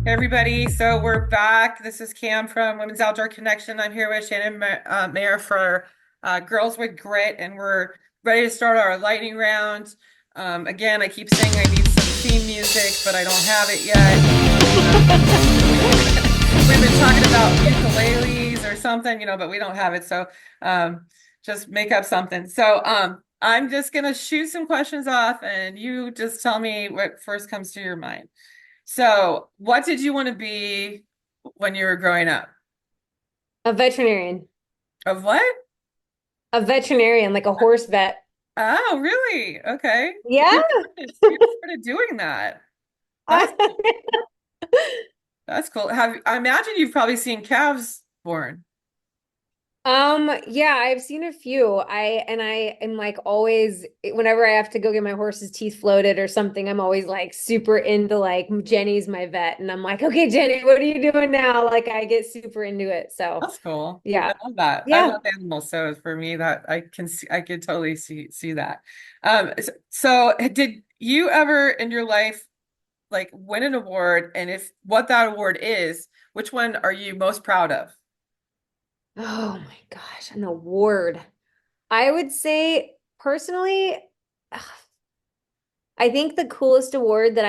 Everybody. So we're back. This is Cam from Women's Outdoor Connection. I'm here with Shannon Mahre for Girls with Grit, and we're ready to start our lightning round. Again, I keep saying I need some theme music, but I don't have it yet. We've been talking about ukuleles or something, but we don't have it. So just make up something. So I'm just gonna shoot some questions off, and you just tell me what first comes to your mind. So, what did you want to be when you were growing up? A veterinarian. Of what? A veterinarian, like a horse vet. Oh, really? Okay. Yeah. You started doing that. That's that's cool. I imagine you've probably seen calves born. Yeah, I've seen a few. I am like always whenever I have to go get my horse's teeth floated or something, I'm always like super into like Jenny's my vet and I'm like, "Okay, Jenny, what are you doing now?" Like I get super into it. So, That's cool. I yeah. love that. I Yeah. love animals, so for me that I could totally see that. So did you ever in your life like win an award, and if what that award is, which one are you most proud of? Oh my gosh, an award. I would say personally, I think the coolest award that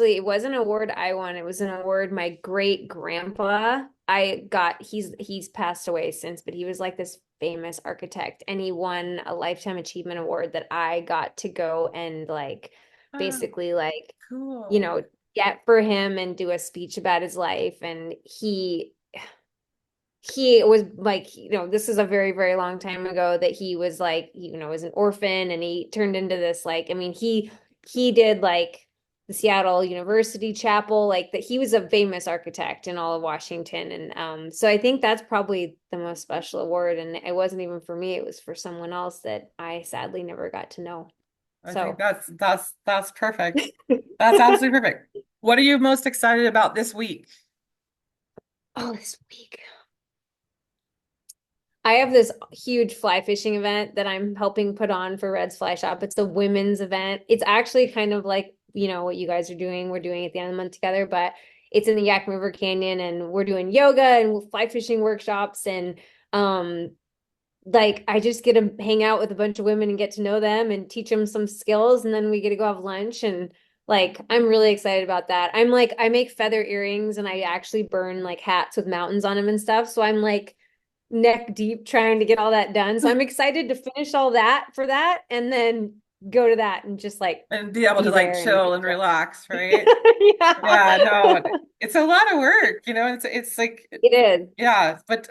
it wasn't an award I won, it was an award my great grandpa I got. He's passed away since, but he was like this famous architect and he won a lifetime achievement award that I got to go and like Oh, basically like, you cool. know, get for him and do a speech about his life. And he was like, this is a very, very long time ago that he was like, was an orphan and he turned into this like, I mean, he did like the Seattle University Chapel, like that he was a famous architect in all of Washington. And so I think that's probably the most special award. And it wasn't even for me, it was for someone else that I sadly never got to know. I think So that's perfect. That's absolutely perfect. What are you most excited about this week? oh, this week. I have this huge fly fishing event that I'm helping put on for Red's Fly Shop. It's a women's event. It's actually kind of like, what you guys are doing. We're doing it at the end of the month together, but it's in the Yakima River Canyon and we're doing yoga and fly fishing workshops and um like I just get to hang out with a bunch of women and get to know them and teach them some skills and then we get to go have lunch and like I'm really excited about that. I'm like I make feather earrings and I actually burn like hats with mountains on them and stuff. So I'm like neck deep trying to get all that done. So I'm excited to finish all that for that and then go to that and just like And be able to be like there and chill and enjoy. relax, right? Yeah. Yeah, no, it's a lot of work, it's like It is. yeah, but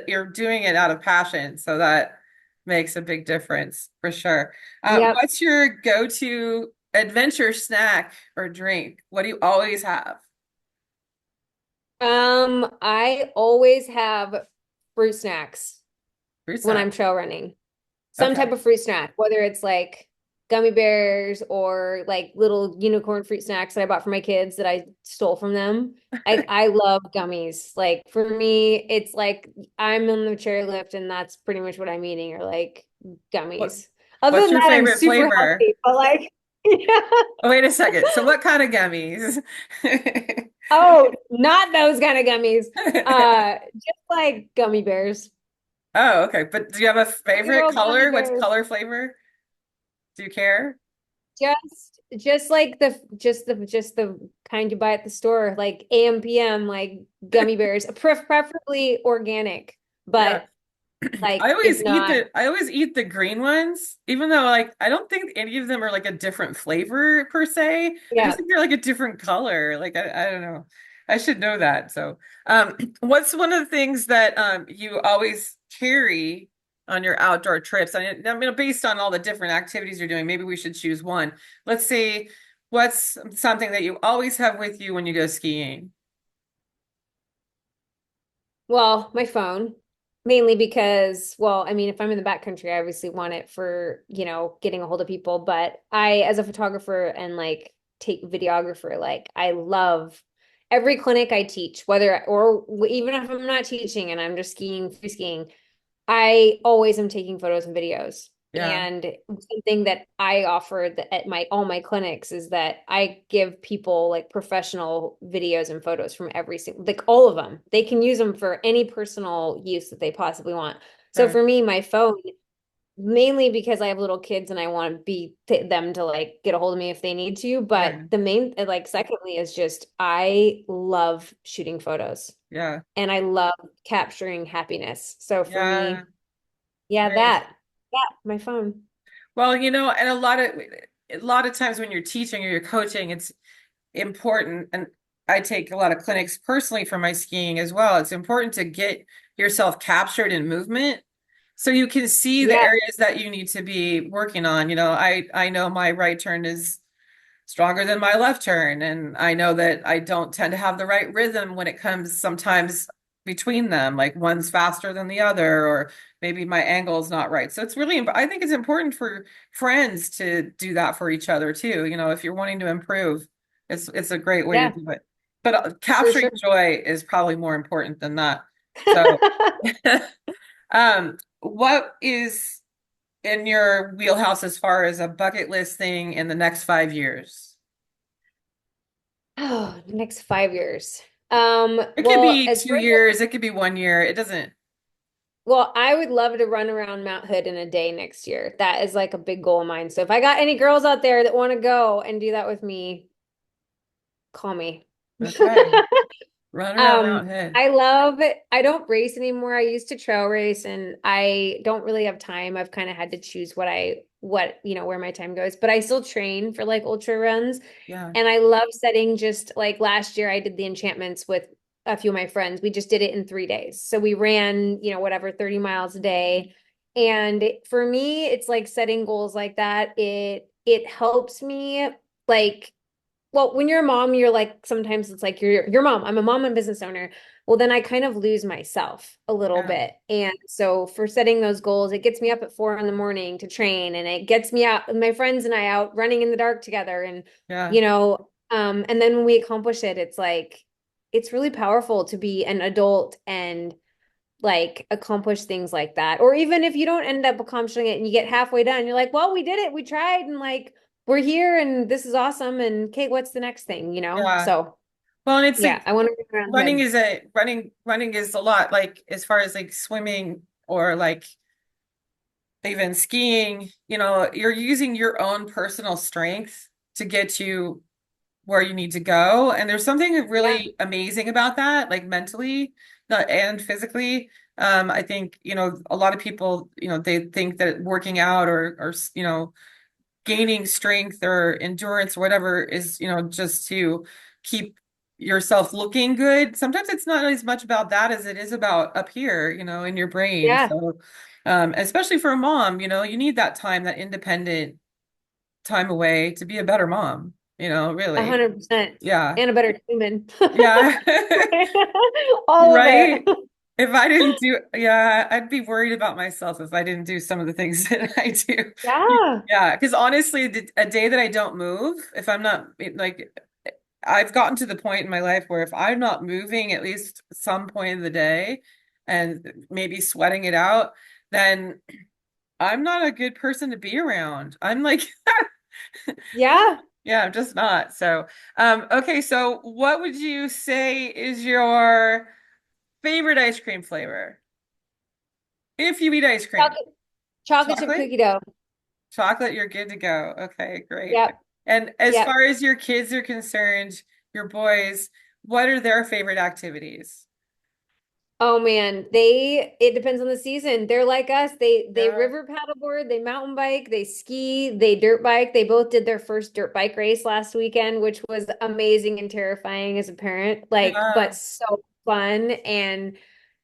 you're doing it out of passion, so that makes a big difference for sure. Yep. What's your go-to adventure snack or drink? What do you always have? I always have fruit snacks Fruit when snack. I'm trail running. Some type Okay. of fruit snack, whether it's like gummy bears or like little unicorn fruit snacks that I bought for my kids that I stole from them. I love gummies. Like for me, it's like I'm on the chairlift and that's pretty much what I'm eating or like What gummies. Other what's than your that, I'm favorite super flavor? healthy, but like yeah. Oh, wait a second. So what kind of gummies? Oh, not those kind of gummies. Just like gummy bears. Oh, okay. But do you have a Good favorite old gummy color? What's bears. color flavor? Do you care? Just like the kind you buy at the store, like AM PM, like gummy bears, preferably organic, Yeah. but like if not, I always eat the green ones, even though like I don't think any of them are like a different flavor per se. I just yeah. think they're like a different color. Like I don't know. I should know that. So, what's one of the things that you always carry on your outdoor trips? I mean, based on all the different activities you're doing, maybe we should choose one. Let's see, what's something that you always have with you when you go skiing? Well, my phone, mainly because, well, I mean, if I'm in the backcountry, I obviously want it for, getting a hold of people. But as a photographer and like take videographer, like I love every clinic I teach, whether or even if I'm not teaching and I'm just skiing, free skiing, I always am taking photos and videos. Yeah. And something that I offer at my all my clinics is that I give people like professional videos and photos from every single, like all of them. They can use them for any personal use that they possibly want. So Right. for me, my phone, mainly because I have little kids and I want to be them to like get a hold of me if they need to. But Right. the main, like, secondly, is just I love shooting photos Yeah. and I love capturing happiness. So for Yeah. me, yeah, Nice. my phone. Well, and a lot of times when you're teaching or you're coaching, it's important, and I take a lot of clinics personally for my skiing as well. It's important to get yourself captured in movement so you can see the Yeah, areas that you need to be working on. I know my right turn is stronger than my left turn. And I know that I don't tend to have the right rhythm when it comes sometimes between them, like one's faster than the other, or maybe my angle is not right. So I think it's important for friends to do that for each other too. If you're wanting to improve, it's a great way to yeah, do it. But for capturing sure. joy is probably more important than that. So, what is in your wheelhouse as far as a bucket list thing in the next 5 years? Oh, the next 5 years. It could Well, be as two far as, years, it could be 1 year. It doesn't. well, I would love to run around Mount Hood in a day next year. That is like a big goal of mine. So if I got any girls out there that want to go and do that with me, call me. Okay. Run around Um, Mount Hood. I love it. I don't race anymore. I used to trail race and I don't really have time. I've kind of had to choose where my time goes, but I still train for like ultra runs. Yeah. And I love setting, just like last year I did the enchantments with a few of my friends. We just did it in 3 days. So we ran, whatever, 30 miles a day. And for me, it's like setting goals like that. It helps me, like, well, when you're a mom, you're like, sometimes it's like your mom. I'm a mom and business owner. Well, then I kind of lose myself a little Yeah. bit. And so for setting those goals, it gets me up at 4 in the morning to train, and it gets me out, my friends and I out running in the dark together. And Yeah. and then when we accomplish it, it's like it's really powerful to be an adult and like accomplish things like that. Or even if you don't end up accomplishing it and you get halfway done, you're like, well, we did it. We tried, and like we're here and this is awesome. And Kate, what's the next thing, Yeah. So Well, and it's yeah, like I want to run around running Hood. is a running is a lot, like as far as like swimming or like even skiing, you're using your own personal strength to get you where you need to go. And there's something Yeah, really amazing about that, like mentally, and physically. I think, a lot of people, they think that working out or gaining strength or endurance or whatever is, just to keep yourself looking good. Sometimes it's not as much about that as it is about up here, in your brain. yeah, So, especially for a mom, you need that time, that independent time away to be a better mom, really. 100%. Yeah. And a better human. Yeah. All of Right. it. Yeah, I'd be worried about myself if I didn't do some of the things that I do. Yeah. Yeah, because honestly, a day that I don't move, if I'm not like, I've gotten to the point in my life where if I'm not moving at least some point of the day and maybe sweating it out, then I'm not a good person to be around. I'm like, Yeah. yeah, I'm just not. So, okay, so what would you say is your favorite ice cream flavor? If you eat ice cream. Chocolate chip Chocolate? cookie dough. Chocolate, you're good to go. Okay, great. Yep. And as Yep. far as your kids are concerned, your boys, what are their favorite activities? Oh man, it depends on the season. They're like us. They Yeah. river paddleboard, they mountain bike, they ski, they dirt bike. They both did their first dirt bike race last weekend, which was amazing and terrifying as a parent, like, Yeah. but so fun. And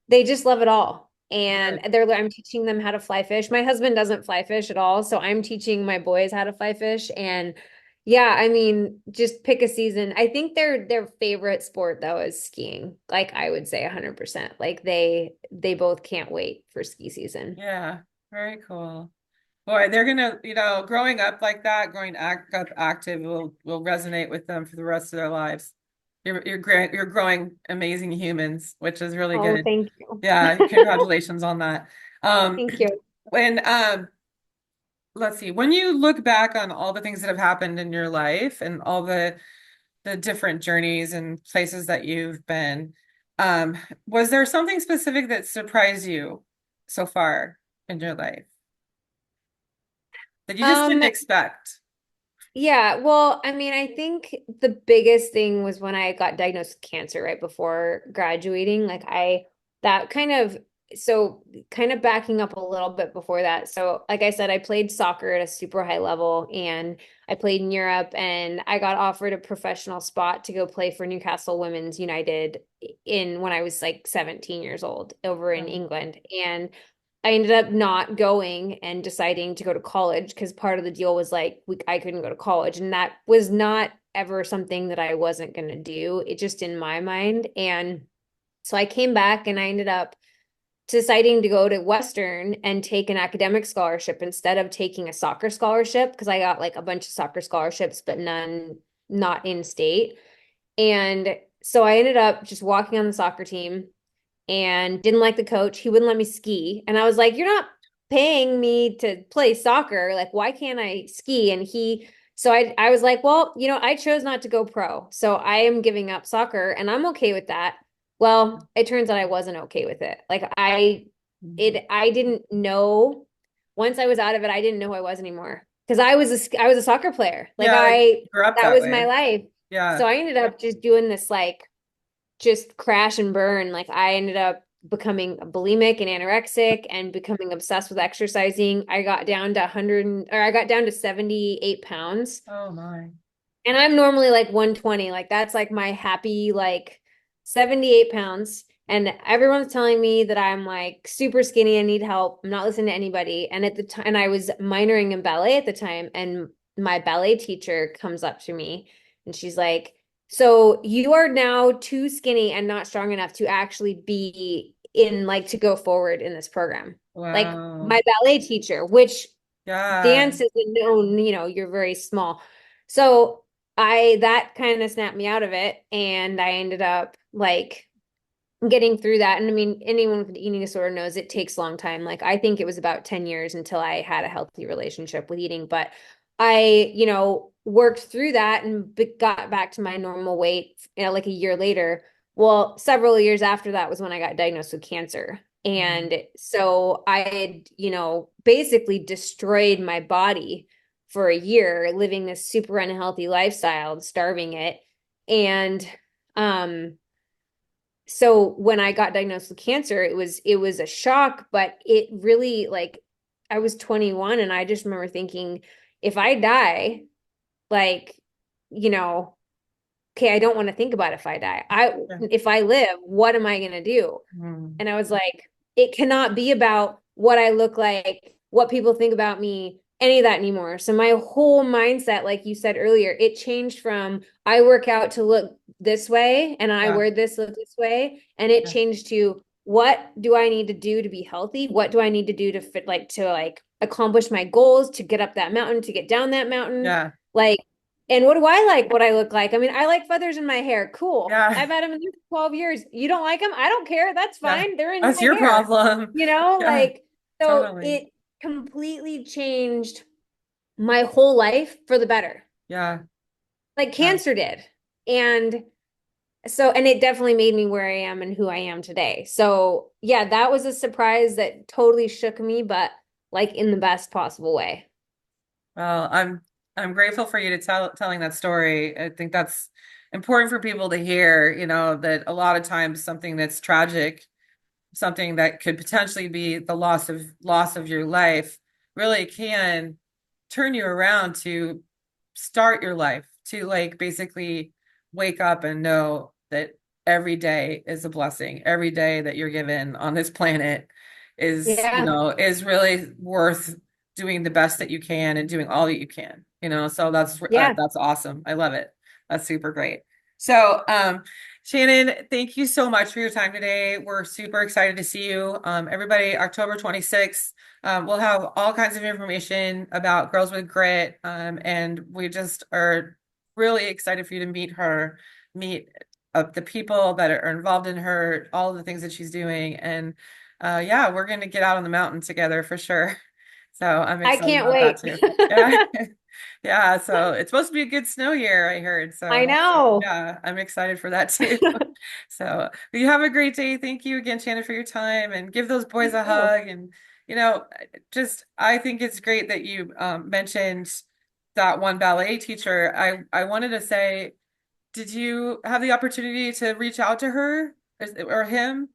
they just love it all. And Good. I'm teaching them how to fly fish. My husband doesn't fly fish at all, so I'm teaching my boys how to fly fish. And yeah, I mean, just pick a season. I think their favorite sport though is skiing. Like I would say 100%. Like they both can't wait for ski season. Yeah. Very cool. Boy, they're gonna, growing up like that, up active will resonate with them for the rest of their lives. You're growing amazing humans, which is really Oh, good. thank you. Yeah, congratulations on that. Um, Thank you. when let's see, when you look back on all the things that have happened in your life and all the different journeys and places that you've been, um, was there something specific that surprised you so far in your life that you just Um, didn't expect? Yeah, well, I mean, I think the biggest thing was when I got diagnosed with cancer right before graduating. That kind of, so kind of backing up a little bit before that. So, like I said, I played soccer at a super high level and I played in Europe and I got offered a professional spot to go play for Newcastle Women's United in when I was like 17 years old over in Um, England. And I ended up not going and deciding to go to college because part of the deal was like I couldn't go to college, and that was not ever something that I wasn't going to do. It just in my mind. And so I came back and I ended up deciding to go to Western and take an academic scholarship instead of taking a soccer scholarship because I got like a bunch of soccer scholarships, but none not in state. And so I ended up just walking on the soccer team and didn't like the coach. He wouldn't let me ski. And I was like, you're not paying me to play soccer. Like, why can't I ski? So I was like, well, I chose not to go pro. So I am giving up soccer and I'm okay with that. Well, it turns out I wasn't okay with it. I didn't know once I was out of it, I didn't know who I was anymore. Because I was a soccer player. yeah, grew up That that was my way. life. So Yeah. I ended up just doing this just crash and burn. Like I ended up becoming bulimic and anorexic and becoming obsessed with exercising. I got down to 100 or I got down to 78 pounds. Oh my. And I'm normally like 120. Like that's like my happy 78 pounds. And everyone's telling me that I'm like super skinny and need help. I'm not listening to anybody. And at the time, and I was minoring in ballet at the time, and my ballet teacher comes up to me and she's like, "So you are now too skinny and not strong enough to actually be in to go forward in this program." Like Wow. my ballet teacher, which Yeah. dance is a known, you're very small. So that kind of snapped me out of it. And I ended up getting through that. And I mean, anyone with an eating disorder knows it takes a long time. Like I think it was about 10 years until I had a healthy relationship with eating. But I, worked through that and got back to my normal weight, like a year later. Well, several years after that was when I got diagnosed with cancer. Mm. And so I had, basically destroyed my body for a year, living this super unhealthy lifestyle, starving it. And so when I got diagnosed with cancer, it was a shock, but it really I was 21 and I just remember thinking, if I die, like, you know, okay, I don't want to think about if I die. Yeah. If I live, what am I gonna do? Mm. And I was like, it cannot be about what I look like, what people think about me, any of that anymore. So my whole mindset, like you said earlier, it changed from I work out to look this way and I Yeah. wear this look this way. And it Yeah. changed to what do I need to do to be healthy? What do I need to do to fit accomplish my goals, to get up that mountain, to get down that mountain? Yeah. Like, and what do I like? What I look like? I mean, I like feathers in my hair. Cool. Yeah. I've had them in there for 12 years. You don't like them? I don't care. That's Yeah. fine. They're in That's my your hair. problem. You know, Yeah. so Totally. it completely changed my whole life for the better, Yeah. like Yeah. cancer did. And and it definitely made me where I am and who I am today. So, yeah, that was a surprise that totally shook me, but like in the best possible way. Well, I'm grateful for you to telling that story. I think that's important for people to hear, that a lot of times something that's tragic, something that could potentially be the loss of your life really can turn you around to start your life, to like basically wake up and know that every day is a blessing. Every day that you're given on this planet Yeah. is really worth doing the best that you can and doing all that you can, so Yeah. that's awesome. I love it. That's super great. So, Shannon, thank you so much for your time today. We're super excited to see you. Everybody, October 26th, we'll have all kinds of information about Girls with Grit. And we just are really excited for you to meet the people that are involved in her, all of the things that she's doing. And yeah, we're going to get out on the mountain together for sure. So I'm I excited can't about that wait. too. Yeah. Yeah, so it's supposed to be a good snow year, I heard. I So know. yeah, I'm excited for that too. So you have a great day. Thank you again, Shannon, for your time, and give those boys You a too. hug. And you know, just I think it's great that you mentioned that one ballet teacher. I wanted to say, did you have the opportunity to reach out to her or him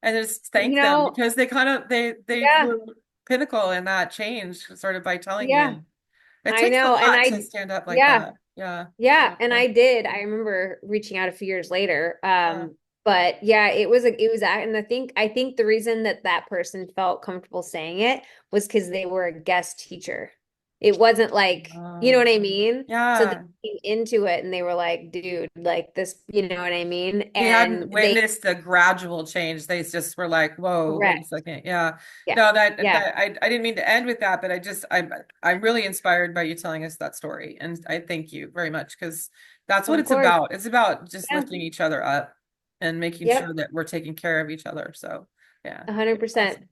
and just You thank them know, because they yeah, were pinnacle in that change, sort of by telling yeah, you. It I takes a know. And lot to stand up like yeah. that. Yeah. Yeah, and Yeah. I did. I remember reaching out a few years later. Yeah. But yeah, it was that, and I think the reason that that person felt comfortable saying it was because they were a guest teacher. It wasn't like, you know Oh, what I mean? So they yeah. came into it and they were like, dude, like this, you know what I mean? They hadn't And they witnessed the gradual change. They just were like, "Whoa, wait a correct. second." Yeah. Yeah. No, Yeah. I didn't mean to end with that, but I'm really inspired by you telling us that story, and I thank you very much because that's what Of it's course. about. It's about just Yeah. lifting each other up and making Yep. sure that we're taking care of each other. So, yeah, 100%. awesome.